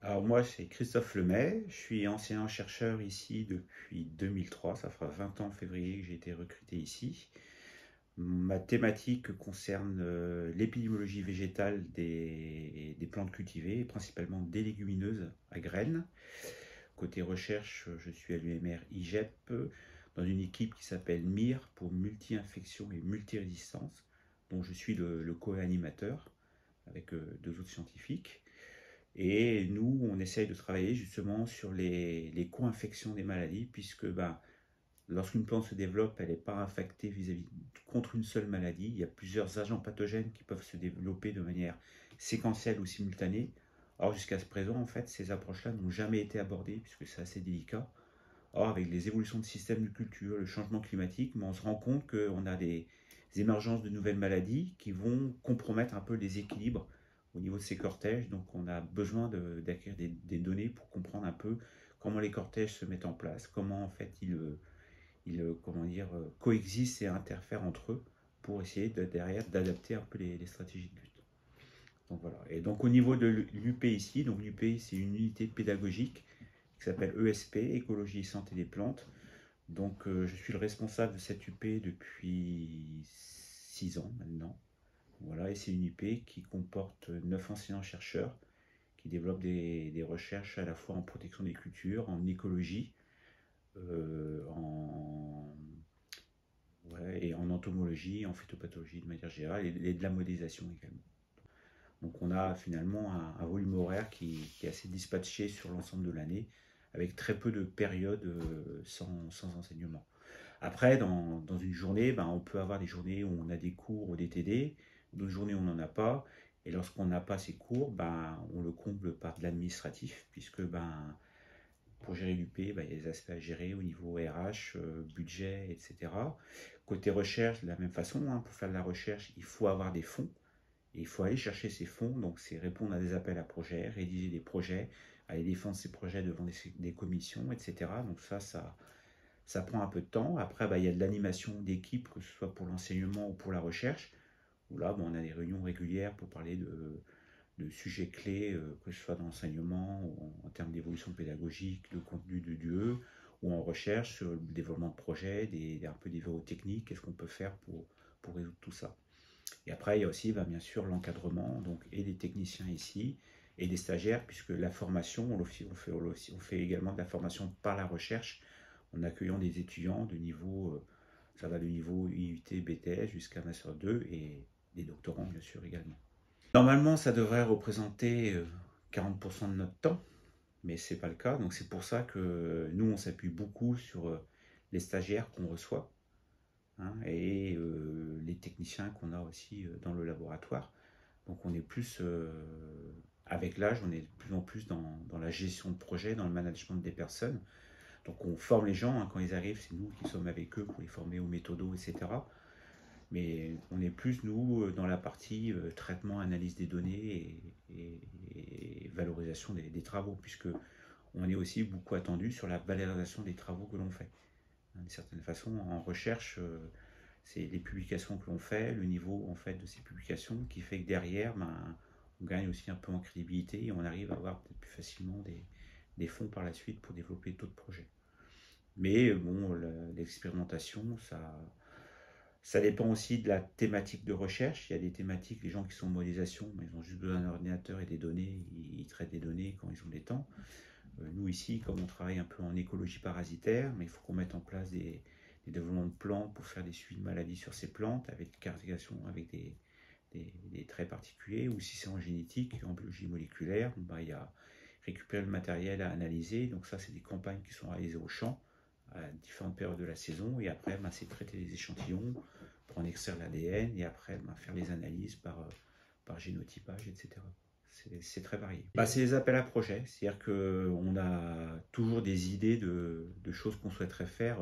Alors moi, c'est Christophe Lemay, je suis enseignant-chercheur ici depuis 2003, ça fera 20 ans en février que j'ai été recruté ici. Ma thématique concerne l'épidémiologie végétale des plantes cultivées, principalement des légumineuses à graines. Côté recherche, je suis à l'UMR IGEP dans une équipe qui s'appelle MIR pour multi-infection et multirésistance, dont je suis le co-animateur avec deux autres scientifiques. Et nous, on essaye de travailler justement sur les co-infections des maladies, puisque lorsqu'une plante se développe, elle n'est pas infectée contre une seule maladie. Il y a plusieurs agents pathogènes qui peuvent se développer de manière séquentielle ou simultanée. Or, jusqu'à ce présent, en fait, ces approches-là n'ont jamais été abordées, puisque c'est assez délicat. Or, avec les évolutions de systèmes de culture, le changement climatique, on se rend compte qu'on a des émergences de nouvelles maladies qui vont compromettre un peu les équilibres au niveau de ces cortèges. Donc, on a besoin d'acquérir des données pour comprendre un peu comment les cortèges se mettent en place, comment en fait ils coexistent et interfèrent entre eux pour essayer derrière d'adapter un peu les stratégies de lutte. Donc voilà. Et donc au niveau de l'UP ici, donc l'UP c'est une unité pédagogique qui s'appelle ESP, Écologie et Santé des Plantes. Donc je suis le responsable de cette UP depuis 6 ans maintenant. Voilà, et c'est une UP qui comporte 9 enseignants-chercheurs qui développent des recherches à la fois en protection des cultures, en écologie, et en entomologie, en phytopathologie de manière générale, et de la modélisation également. Donc on a finalement un volume horaire qui est assez dispatché sur l'ensemble de l'année, avec très peu de périodes sans enseignement. Après, dans une journée, on peut avoir des journées où on a des cours ou des TD, d'autres journées où on n'en a pas. Et lorsqu'on n'a pas ces cours, on le comble par de l'administratif, puisque pour gérer l'UP, il y a des aspects à gérer au niveau RH, budget, etc. Côté recherche, de la même façon, pour faire de la recherche, il faut avoir des fonds. Et il faut aller chercher ces fonds, donc c'est répondre à des appels à projets, rédiger des projets, aller défendre ces projets devant des commissions, etc. Donc ça prend un peu de temps. Après, il y a de l'animation d'équipe, que ce soit pour l'enseignement ou pour la recherche, où là, on a des réunions régulières pour parler de sujets clés, que ce soit dans l'enseignement, ou en termes d'évolution pédagogique, de contenu de DUE, ou en recherche, sur le développement de projets, un peu des verrous techniques, qu'est-ce qu'on peut faire pour résoudre tout ça. Et après, il y a aussi bien sûr l'encadrement, donc et des techniciens ici, et des stagiaires, puisque la formation, on fait également de la formation par la recherche, en accueillant des étudiants de niveau, ça va de niveau IUT, BTS jusqu'à Master 2, et des doctorants bien sûr également. Normalement, ça devrait représenter 40% de notre temps, mais ce n'est pas le cas, donc c'est pour ça que nous, on s'appuie beaucoup sur les stagiaires qu'on reçoit, et les techniciens qu'on a aussi dans le laboratoire. Donc on est plus, avec l'âge, on est de plus en plus dans la gestion de projet, dans le management des personnes. Donc on forme les gens, quand ils arrivent, c'est nous qui sommes avec eux pour les former aux méthodos, etc. Mais on est plus, nous, dans la partie traitement, analyse des données et valorisation des travaux, puisque on est aussi beaucoup attendu sur la valorisation des travaux que l'on fait. D'une certaine façon, en recherche, c'est les publications que l'on fait, le niveau en fait de ces publications qui fait que derrière, on gagne aussi un peu en crédibilité et on arrive à avoir peut-être plus facilement des fonds par la suite pour développer d'autres projets. Mais bon, l'expérimentation, ça dépend aussi de la thématique de recherche. Il y a des thématiques, les gens qui sont en modélisation, ils ont juste besoin d'un ordinateur et des données, ils traitent des données quand ils ont des temps. Nous ici, comme on travaille un peu en écologie parasitaire, mais il faut qu'on mette en place des développements de plantes pour faire des suivis de maladies sur ces plantes, avec des caractérisations, avec des traits particuliers, ou si c'est en génétique, en biologie moléculaire, il y a récupérer le matériel à analyser. Donc ça, c'est des campagnes qui sont réalisées au champ à différentes périodes de la saison, et après, c'est traiter les échantillons pour en extraire l'ADN, et après, faire les analyses par génotypage, etc. C'est très varié. C'est les appels à projets, c'est-à-dire qu'on a toujours des idées de choses qu'on souhaiterait faire,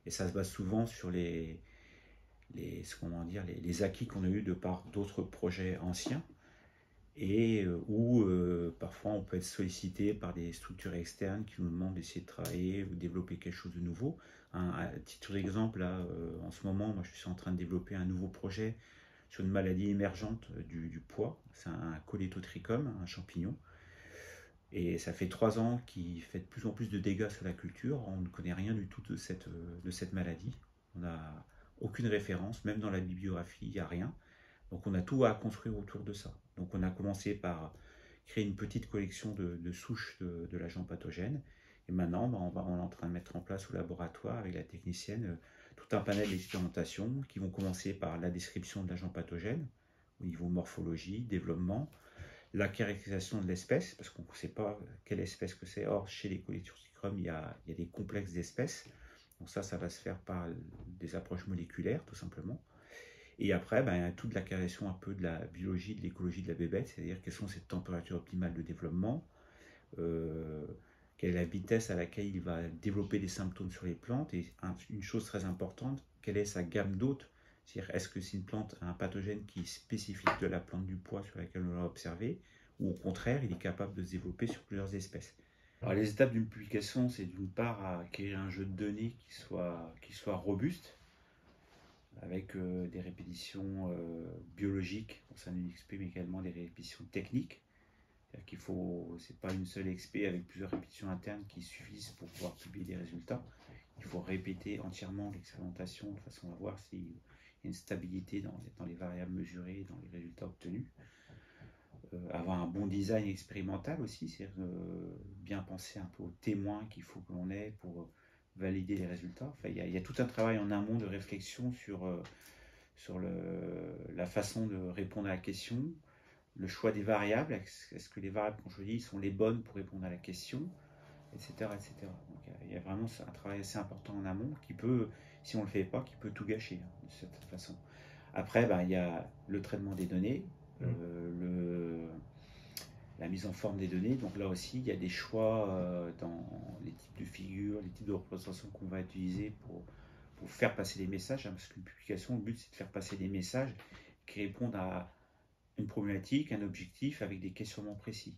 et ça se base souvent sur les acquis qu'on a eu de par d'autres projets anciens, et où parfois on peut être sollicité par des structures externes qui nous demandent d'essayer de travailler ou de développer quelque chose de nouveau. À titre d'exemple, là, en ce moment, moi je suis en train de développer un nouveau projet sur une maladie émergente du pois. C'est un colétotrichum, un champignon. Et ça fait 3 ans qu'il fait de plus en plus de dégâts sur la culture. On ne connaît rien du tout de cette maladie. On n'a aucune référence, même dans la bibliographie, il n'y a rien. Donc on a tout à construire autour de ça. Donc on a commencé par créer une petite collection de souches de l'agent pathogène. Et maintenant, on est en train de mettre en place au laboratoire avec la technicienne tout un panel d'expérimentations qui vont commencer par la description de l'agent pathogène au niveau morphologie, développement, la caractérisation de l'espèce, parce qu'on ne sait pas quelle espèce que c'est. Or, chez les Coleotrichum, il y a des complexes d'espèces. Donc ça va se faire par des approches moléculaires, tout simplement. Et après, toute la caractérisation un peu de la biologie, de l'écologie de la bébête, c'est-à-dire quelles sont ses températures optimales de développement, quelle est la vitesse à laquelle il va développer des symptômes sur les plantes, et une chose très importante, quelle est sa gamme d'hôtes, c'est-à-dire est-ce que c'est une plante, un pathogène qui est spécifique de la plante du pois sur laquelle on l'a observé, ou au contraire, il est capable de se développer sur plusieurs espèces. Alors les étapes d'une publication, c'est d'une part à acquérir un jeu de données qui soit robuste, avec des répétitions biologiques au sein d'une XP, mais également des répétitions techniques. C'est-à-dire qu'il faut, c'est pas une seule XP avec plusieurs répétitions internes qui suffisent pour pouvoir publier des résultats. Il faut répéter entièrement l'expérimentation de façon à voir s'il y a une stabilité dans les variables mesurées et dans les résultats obtenus. Avoir un bon design expérimental aussi, c'est-à-dire bien penser un peu aux témoins qu'il faut que l'on ait pour valider les résultats. Enfin, il y a tout un travail en amont de réflexion sur la façon de répondre à la question, le choix des variables, est-ce que les variables qu'on choisit sont les bonnes pour répondre à la question, etc. etc. Donc, il y a vraiment un travail assez important en amont qui peut, si on ne le fait pas, qui peut tout gâcher de cette façon. Après, il y a le traitement des données, la mise en forme des données. Donc là aussi, il y a des choix dans les types de figures, les types de représentations qu'on va utiliser pour faire passer des messages. Parce qu'une publication, le but, c'est de faire passer des messages qui répondent à une problématique, un objectif avec des questionnements précis.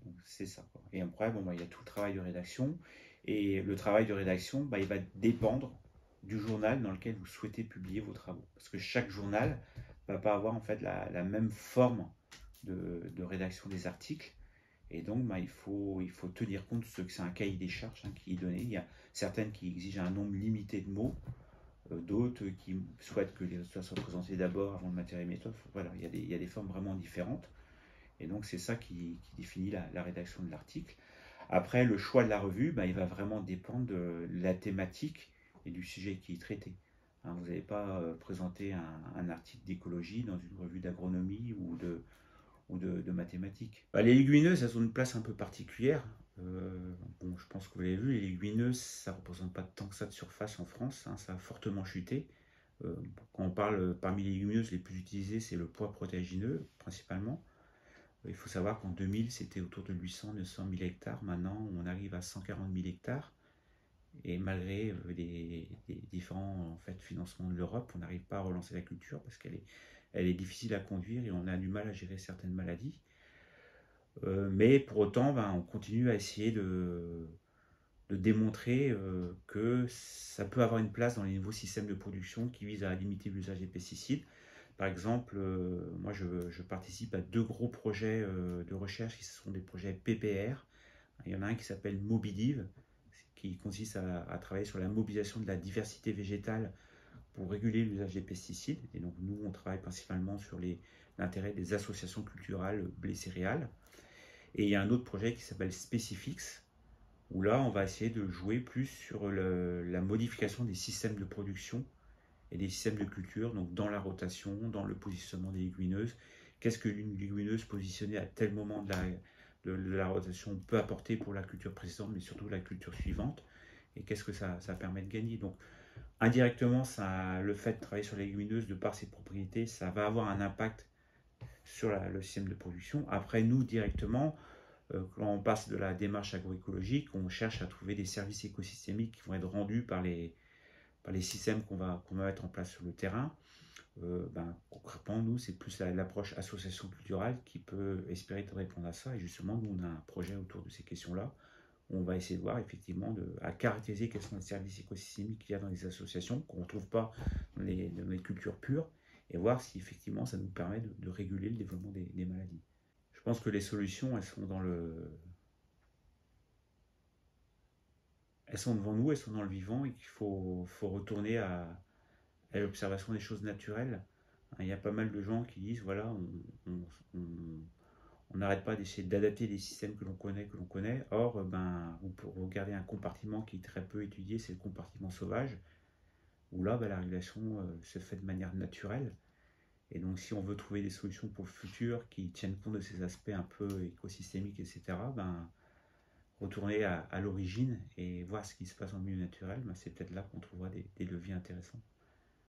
Donc c'est ça, quoi. Et après, il y a tout le travail de rédaction. Et le travail de rédaction, il va dépendre du journal dans lequel vous souhaitez publier vos travaux. Parce que chaque journal ne va pas avoir en fait la même forme de rédaction des articles. Et donc, il faut tenir compte de que c'est un cahier des charges qui est donné. Il y a certaines qui exigent un nombre limité de mots, d'autres qui souhaitent que les résultats soient présentés d'abord avant le matériel méthode. Voilà, il y a des formes vraiment différentes. Et donc, c'est ça qui définit la rédaction de l'article. Après, le choix de la revue, il va vraiment dépendre de la thématique et du sujet qui est traité. Hein, vous n'allez pas présenter un article d'écologie dans une revue d'agronomie ou de mathématiques. Les légumineuses, elles ont une place un peu particulière. Je pense que vous l'avez vu, les légumineuses, ça ne représente pas tant que ça de surface en France, hein, ça a fortement chuté. Quand on parle parmi les légumineuses les plus utilisées, c'est le pois protéagineux principalement. Il faut savoir qu'en 2000, c'était autour de 800-900 000 hectares. Maintenant, on arrive à 140 000 hectares. Et malgré les différents financements de l'Europe, on n'arrive pas à relancer la culture parce qu'elle est difficile à conduire et on a du mal à gérer certaines maladies. Mais pour autant, on continue à essayer de démontrer que ça peut avoir une place dans les nouveaux systèmes de production qui visent à limiter l'usage des pesticides. Par exemple, moi je participe à 2 gros projets de recherche qui sont des projets PPR. Il y en a un qui s'appelle Mobidiv, qui consiste à travailler sur la mobilisation de la diversité végétale pour réguler l'usage des pesticides. Et donc nous, on travaille principalement sur l'intérêt des associations culturelles blé-céréales. Et il y a un autre projet qui s'appelle Specifix, où là, on va essayer de jouer plus sur la modification des systèmes de production et des systèmes de culture, donc dans la rotation, dans le positionnement des légumineuses. Qu'est-ce qu'une légumineuse positionnée à tel moment de la rotation peut apporter pour la culture précédente, mais surtout la culture suivante, et qu'est-ce que ça permet de gagner. Donc, indirectement, le fait de travailler sur les légumineuses, de par ses propriétés, ça va avoir un impact sur le système de production. Après, nous, directement, quand on passe de la démarche agroécologique, on cherche à trouver des services écosystémiques qui vont être rendus par les systèmes qu'on va mettre en place sur le terrain. Concrètement, nous, c'est plus l'approche association culturelle qui peut espérer de répondre à ça. Et justement, nous, on a un projet autour de ces questions-là. On va essayer de voir effectivement à caractériser quels sont les services écosystémiques qu'il y a dans les associations qu'on ne retrouve pas dans les cultures pures et voir si effectivement ça nous permet de réguler le développement des maladies. Je pense que les solutions, elles sont dans sont devant nous, elles sont dans le vivant et qu'il faut retourner à l'observation des choses naturelles. Il y a pas mal de gens qui disent, voilà, on n'arrête pas d'essayer d'adapter des systèmes que l'on connaît. Or, vous regardez un compartiment qui est très peu étudié, c'est le compartiment sauvage, où là, la régulation se fait de manière naturelle. Et donc, si on veut trouver des solutions pour le futur qui tiennent compte de ces aspects un peu écosystémiques, etc., retourner à l'origine et voir ce qui se passe en milieu naturel, c'est peut-être là qu'on trouvera des leviers intéressants.